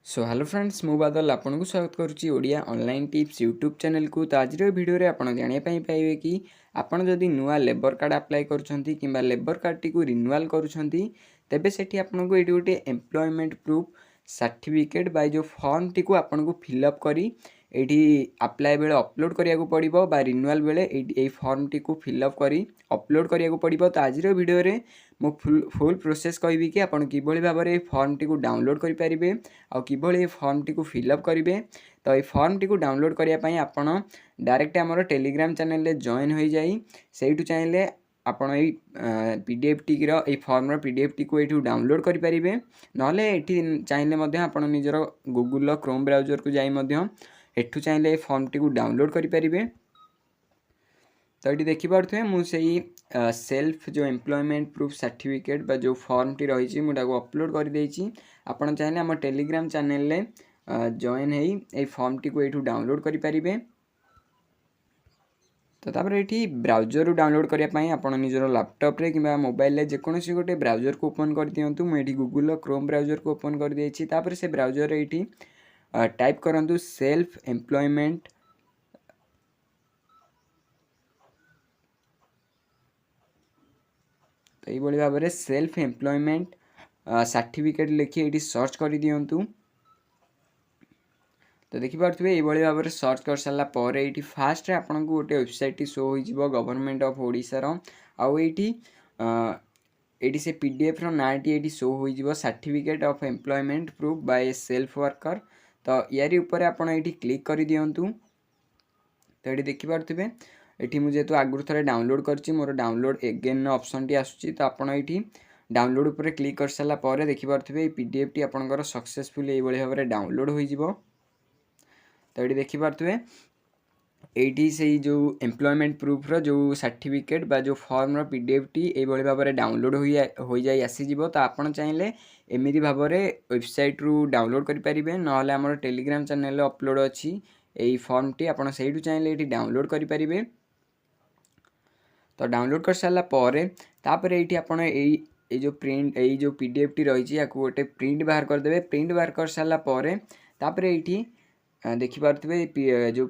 So hello friends मु बादल आपन को स्वागत करुच्ची Odia online tips YouTube channel को। तो आज वीडियो रे आपन जानिया पई पाइबे कि आपन जदि नुआ लेबर कार्ड अप्लाई करूछंती किंबा लेबर कार्ड टी को रिन्यूअल करूछंती तेबे सेठी आपन को एटी गोटे एम्प्लॉयमेंट प्रूफ सर्टिफिकेट बाय जो फॉर्म टी को आपन को फिलअप करी एटी अप्लाई बेले अपलोड करिया को पड़िबो बा रिन्यूअल बेले एई फॉर्म टी को फिलअप करी अपलोड करिया को पड़िबो। तो आज वीडियो रे मो फुल प्रोसेस कहबी कि आपन किभଳି भाबरे फॉर्म टी को डाउनलोड करि परिबे आ किभଳି फॉर्म टी को फिलअप करिवे। तो ये फॉर्म टी को डाउनलोड करिया पई आपन डायरेक्ट हमर टेलीग्राम चैनल रे जॉइन होई जाई सेइटु चाहिले आपण ये पीडीएफ टी रो ये फॉर्म रो पीडीएफ टी को एठू डाउनलोड करि परिबे नले एठी चाहिले मध्ये आपण निजर गूगल क्रोम ब्राउजर को जाई मध्ये एठू चाहिले फॉर्म टी को डाउनलोड करि परिबे। तो ये देखिपे मुझे सेल्फ जो एम्प्लॉयमेंट प्रूफ सर्टिफिकेट बा जो फॉर्म टी रही मुझे अपलोड कर देछि। आपण चाहे आम टेलीग्राम चैनल रे जॉइन है फॉर्म टी को एठू डाउनलोड करि परिबे। तो तापर ये ब्राउजर डाउनलोड करने आप निजर लैपटॉप रे किंबा मोबाइल रे जेकोसी गोटे ब्राउजर को ओपन कर दियंतु। मुझे गूगल क्रोम ब्राउजर को ओपन कर देछि। तापर से ब्राउजर ये टाइप करंतु सेल्फ एम्प्लॉयमेंट तो ये भाव में सेल्फ एम्प्लॉयमेंट सर्टिफिकेट लिखी ये सर्च कर दियंतु। तो देखिपे ये भाव में सर्च कर सारापर ये फास्ट आपन को गोटे वेबसाइट शो हो गवर्नमेंट ऑफ ओडिशा ये से पीडीएफ रो नाटी ये शो हो certificate of employment proof by self worker. तो यारी ऊपर आपन ये क्लिक कर दियंतु। तो ये देखिपे ये मुझे तो आगुरी थे डाउनलोड करछि मोर डाउनलोड एगेन ऑप्शन टी आसुछि। तो आपन ये डाउनलोड ऊपर क्लिक कर सारापर देखिपे पीडीएफ टी आपनकर सक्सेसफुल ये भाव में डाउनलोड हो जिवो। तो ये देखिपे ये से जो एम्प्लॉयमेंट प्रूफ रो जो सर्टिफिकेट बा जो फॉर्म रो पीडीएफ टी ये भाव में डाउनलोड हो जाई आसीजिवो। तो आपन चाहिले एमिति भाव में वेबसाइट रू डाउनलोड करि परिबे नहले हमर टेलीग्राम चैनल रे अपलोड अछि एई फॉर्म टी आपन सेइटु चाहिले एटी डाउनलोड करि परिबे। तो डाउनलोड कर सारा पर तापर ये आपन ये जो प्रिंट ये जो पीडीएफ टी रही है गोटे प्रिंट बाहर करदे। प्रिंट बाहर कर सारा पर तापर ये देखिपे जो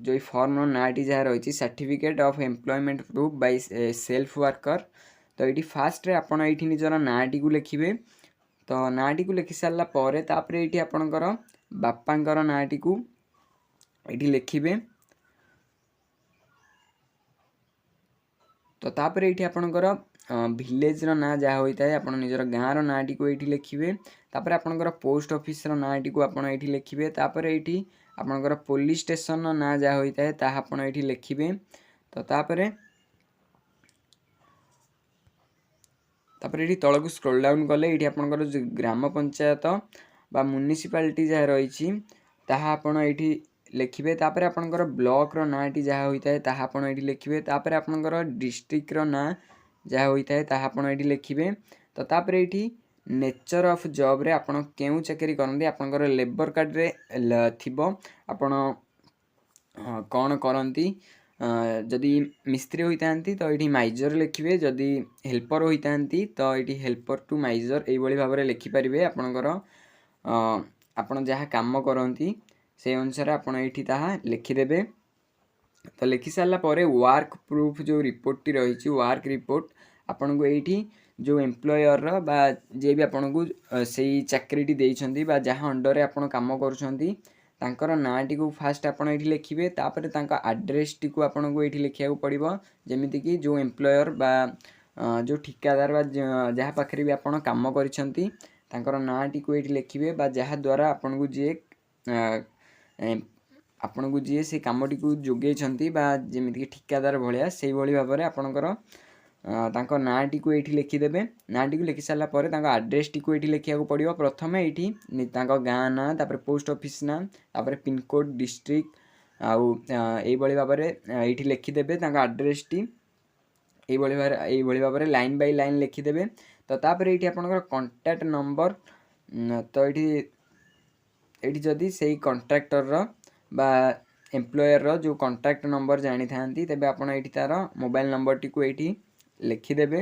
जो फॉर्म नाटी जहाँ रही certificate of employment proof by self worker. तो ये फास्ट आपन ये निजर नाटी को लिखिए। तो नाटी को लिखि सारा पर तापर ये आपणकर बापांकर नाटी को ये लिखिए। तो तापर ये आपणकर विलेज रो ना जहाँ होता है आप निजर गाँव रो नाटी को ये लिखिए। तापर आपणकर पोस्ट ऑफिस रो नाटी को आप ये लिखिए। तापर ये आपणकर पुलिस स्टेशन रो ना जहाँ होता है ताहा आप ये लिखिए। तो तापर ये तल को स्क्रॉल डाउन कले ये आपणकर जो ग्राम पंचायत बा म्युनिसिपालिटी जहाँ रही ताहा आपण ये लिखिए। तापर आपणकर ब्लॉक रो नाटी जहाँ होता है ताहा आपण ये लिखिए। तापर आपणकर डिस्ट्रिक्ट रो ना जहाँ होता है ताहा आपण ये लिखिए। तो तापर ये नेचर ऑफ जॉब रे आपण केउ चाकरी करंदी आपणकर लेबर कार्ड रे थिबो आपण कौन करंती जदि मिस्त्री होइतांती तो ये माइजर लिखिए। जदि हेल्पर होइतांती तो ये हेल्पर टू माइजर ये भाव में लिखिपारे आपणकर आपण जहाँ काम करती से अनुसार आपण ये लिखिदेवे। तो लिखि सारा पर वर्क प्रूफ जो रिपोर्ट टी रही वर्क रिपोर्ट आपन को ये जो एम्प्लॉयर बा जे भी आपन को से चाकरी देइछंती बा जहाँ अंडर आपन काम करुछंती तांकर नाटी को फास्ट आपन ये लिखिए। तापर तांका एड्रेस टी को आपन को ये लिखिया पड़िबो जेमिति कि जो एम्प्लॉयर बा जो ठिकादार बा जहाँ पाखरे भी आपन काम करिछंती तांकर नाटी को ये लिखिए बा जहाँ द्वारा आपन को जे आपन को जी से कमटी को जोगेछंती बा जेमिति ठिकादार भलिया से भली भाव में आपणकर तांको नाटी को ये लिखिदेवे। नाटी को लिखि सारा पर तांको एड्रेस टी को ये लिखा पड़ो। प्रथम ये तांको गाँ ना तापर पोस्ट ऑफिस ना तापर पिन कोड डिस्ट्रिक्ट आउ ये भाव में ये लिखिदेवे तांको एड्रेस टी ये भाव में लाइन बाय लाइन लिखिदेवे। तो तापर ये आपणकर कांटेक्ट नंबर तो ये जदि से कॉन्ट्रैक्टर रो बा एम्प्लॉयर रो जो कॉन्टैक्ट नंबर जानी था तेबे आपण ये तार मोबाइल नंबर टी को ये लिखिदेवे।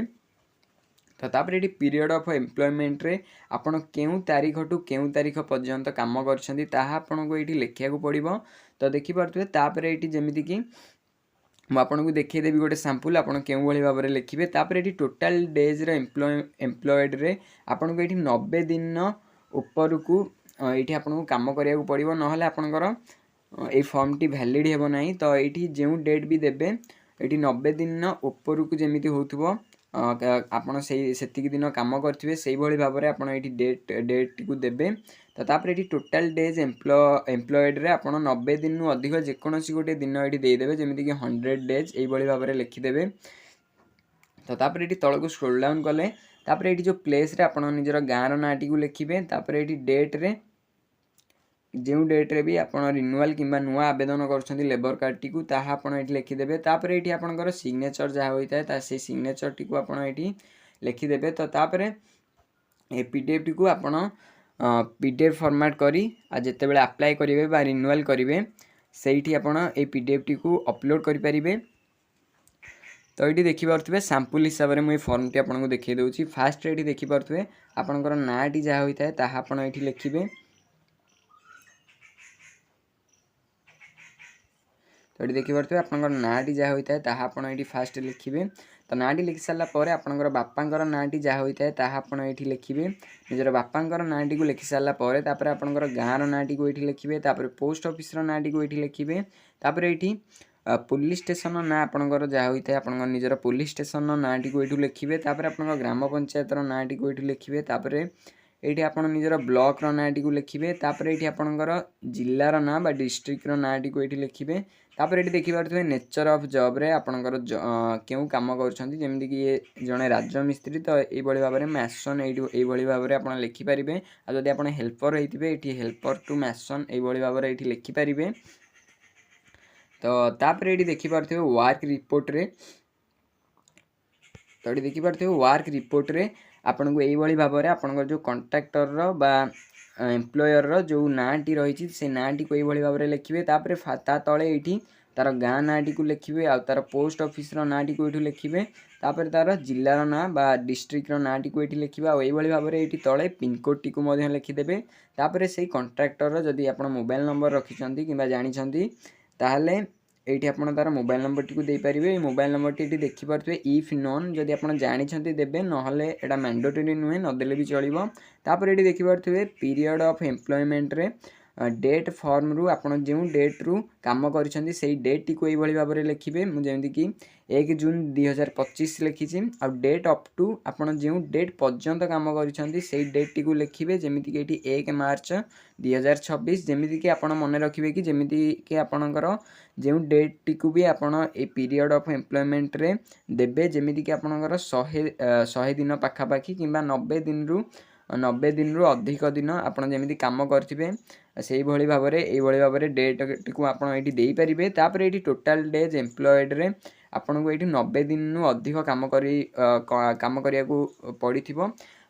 तो तापर ये पीरियड ऑफ एम्प्लॉयमेंट रे आपण केउं तारीख टू केउं तारीख पर्यंत काम करछंती ताहा आपनको एठी लेखिया को पड़िबो। तो देखि पारथुबे तापर एठी जेमिति कि ମୁଁ ଆପଣଙ୍କୁ ଦେଖେଇଦେବି ଗୋଟେ ସାମ୍ପୁଲ୍ ଆପଣ କେଉଁଭଳି ଭାବରେ ଲେଖିବେ। ତାପରେ ଏଠି ଟୋଟାଲ୍ ଡେଜ୍ର ଏମ୍ପ୍ଲଏଡ଼୍ରେ ଆପଣଙ୍କୁ ଏଠି 90 ଦିନ ଉପରକୁ ଏଇଠି ଆପଣଙ୍କୁ କାମ କରିବାକୁ ପଡ଼ିବ, ନହେଲେ ଆପଣଙ୍କର ଏଇ ଫର୍ମଟି ଭ୍ୟାଲିଡ୍ ହେବ ନାହିଁ। ତ ଏଇଠି ଯେଉଁ ଡେଟ୍ ବି ଦେବେ ଏଠି 90 ଦିନ ଉପରକୁ ଯେମିତି ହେଉଥିବ ଆପଣ ସେତିକି ଦିନ କାମ କରିଥିବେ ସେଇଭଳି ଭାବରେ ଆପଣ ଏଠି ଡେଟ୍କୁ ଦେବେ। तो तापर ये टोटाल डेज एम्प्लॉयड आप 90 दिन अधिक जेकोसी गोटे दिन ये देदेवे जमीक 100 डेज यही भाव में लिखिदेवे। तो तापर ये तल को स्क्रोल डाउन कले तापर ये जो प्लेस रे आप निजर गाँव नाटी को लिखिए। तापर ये डेट रे जो डेट रे भी आप रिन्यूअल कि नुआ आवेदन कर लेबर कार्ड टी आप लिखिदेवे। तापर ये आपंकर सिग्नेचर जहाँ होता है से सिग्नेचर टी आप लिखिदेवे। तो तापर ए पीडीएफ टी को आप पीडीएफ फॉर्मेट करी जिते बड़े अप्लाई करेंगे बा रिन्यूअल करेंगे से आपड़ ये पीडीएफ टी को अपलोड करें। तो ये देखिपे सैंपल हिसाब से मुझे फॉर्म टी आपको देखी दूसरी। फास्ट ये देखिपे आपंकर नाटी जहाँ होता है ताहा आपण ये लिखिए। तो ये देखिपे आपंकर नाटी जहाँ होता है ताहा आपण ये फास्ट लिखिए। तो नाटी लिखि सारापर आपंकर बापांकर नाटी जहाँ होता है ताहा आपण ये लिखिए। निजर बापांकर नाटी को लिखि सारापर तापर आपंकर गाँव नाटी को ये लिखिए। तापर पोस्ट ऑफिस नाटी को ये लिखिए। तापर ये पुलिस स्टेशन ना आपंकर जहाँ होता है आपंकर निजर पुलिस स्टेशन नाटी को ये लिखिए। तापर आपंकर ग्राम पंचायत नाटी को ये लिखिए। तापर ये आप निजर ब्लॉक नाटी को लिखिए। तापर ये आपंकर जिलार ना बा डिस्ट्रिक्ट नाटी को ये लिखिए। तापर ये देखिपे नेचर ऑफ जॉब रे आपंकर क्यों काम करमती कि ये जड़े राजमिस्त्री। तो ये भाव में मैसन ये भाव में आप लिखिपारे। आदि आप हेल्पर होते ये हेल्पर टू मैसन ये भाव में ये लिखिपारे। तो तापर ये देखिपे वर्क रिपोर्ट रे। तो ये देखिपे वर्क रिपोर्ट रे आपन को यही भाव में आपन जो कंट्राक्टर बा एम्प्लॉयर जो नाटी रही से नाटी को यही भाव में लिखिए। तापर ता तले ये तार गाँ नाटी को लिखिए आ तार पोस्ट ऑफिस नाटी को ये लिखिए। तापर तार जिलार ना बा डिस्ट्रिक्ट नाटी को ये लिखिए। आई भाव में ये तले पिनकोड टी को लिखिदेवे। तापर से कंट्राक्टर जदि आप मोबाइल नंबर रखिंट कि जानते ताहले ये आप तार मोबाइल नंबर टी को देपारे। मोबाइल नंबर टी देखिपे इफ नोन जदि आप जानते देवे ना यहाँ मैंडेटरी नुहे नदेले भी चलो। तापर ये देखिपे पीरियड ऑफ एम्प्लॉयमेंट रे डेट फॉर्म रु आप जो डेट रु काम कर डेट टी को यही भाव में लिखिए। मुझे कि 1 जून 2025 लिखी आ डेट अप टू आप जो डेट पर्यंत काम कर डेट टी को लिखिए। जमीक कि 1 मार्च 2026 जमीक कि आप मन रखिए कि जमीक कि आपणकर जो डेट टी को भी आपड़ ए पीरियड ऑफ एम्प्लॉयमेंट रे देवे जमीक कि आपणकर 100 दिन पाखापाखि कि 90 दिन रु अधिक दिन आपड़ जमी कम करेंगे से भाव में ये डेट टी आप देपारे। तापर ये टोटाल डेज एम्प्लॉयड रे आपन को ये 90 दिन अधिक काम करा पड़ी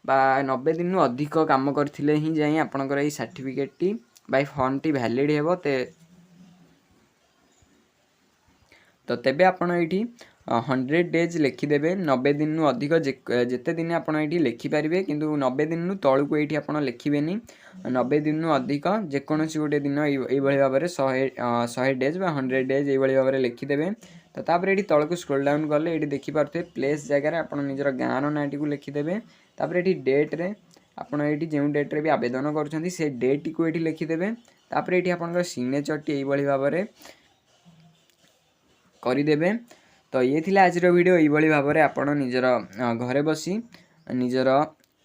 बा 90 दिन अधिक काम करथिले ही जाई आपनकर ये सर्टिफिकेट टी बाय फॉर्म टी वैलिड हेबो। तो तेबे आपण ये 100 डेज लिखिदेवे। 90 दिन अधिक जिते दिन आपड़ ये लिखिपारे किंतु 90 दिन तलू को ये आप लिखे। 90 दिन अधिक जेकोसी गोटे दिन ये भाव में 100 डेज बा 100 डेज ये भाव में लिखिदेवे। तो तापर ये तल को स्क्रोल डाउन कले ये देखिपे प्लेस जगह आप निजर गाँव नाटी को लिखिदेवे। तापर ये डेट रे आपड़ ये जो डेट रे भी आवेदन कर से डेट को ये लिखिदेवे। तापर ये आप सिग्नेचर टी यही भाव में करदेवे। तो ये थिला आज वीडियो ये भाव में आप निजर घरे बसी निजर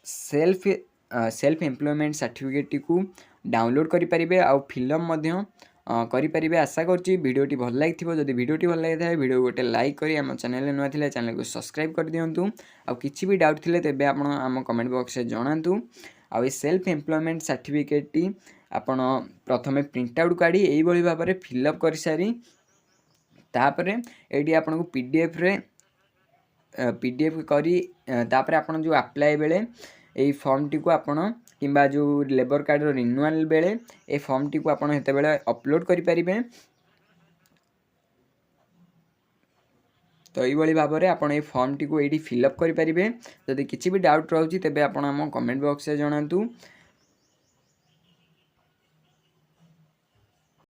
सेल्फ एम्प्लॉयमेंट सर्टिफिकेट टी को डाउनलोड करें आउ फिलअप करें। आशा करुँची वीडियोटी भल लगी। जदि वीडियोटी भल लगी था वीडियो गोटे लाइक करी आम चैनल नुआ थिले चैनल को सब्सक्राइब कर दिंतु। आउ किछि भी डाउट थिले तेबे आपण आम कमेंट बॉक्स में जणातु। आउ सेल्फ एम्प्लॉयमेंट सर्टिफिकेट टी आपण प्रथमे प्रिंट आउट काढ़ी यही भाव में फिलअप कर सारी तापर ये आपन को पीडीएफ करी तापर आपन जो अप्लाई बेले ये फॉर्म टी को आपन किंबा जो लेबर कार्ड रिन्यूअल बेले ए फॉर्म टी को आपन हेते बेले अपलोड करि परिबे। तो यही भाव में आप फॉर्म टी को ये फिलअप करेंगे। जदि किसी भी डाउट रोचे तेज आप कमेंट बॉक्स में जनातु।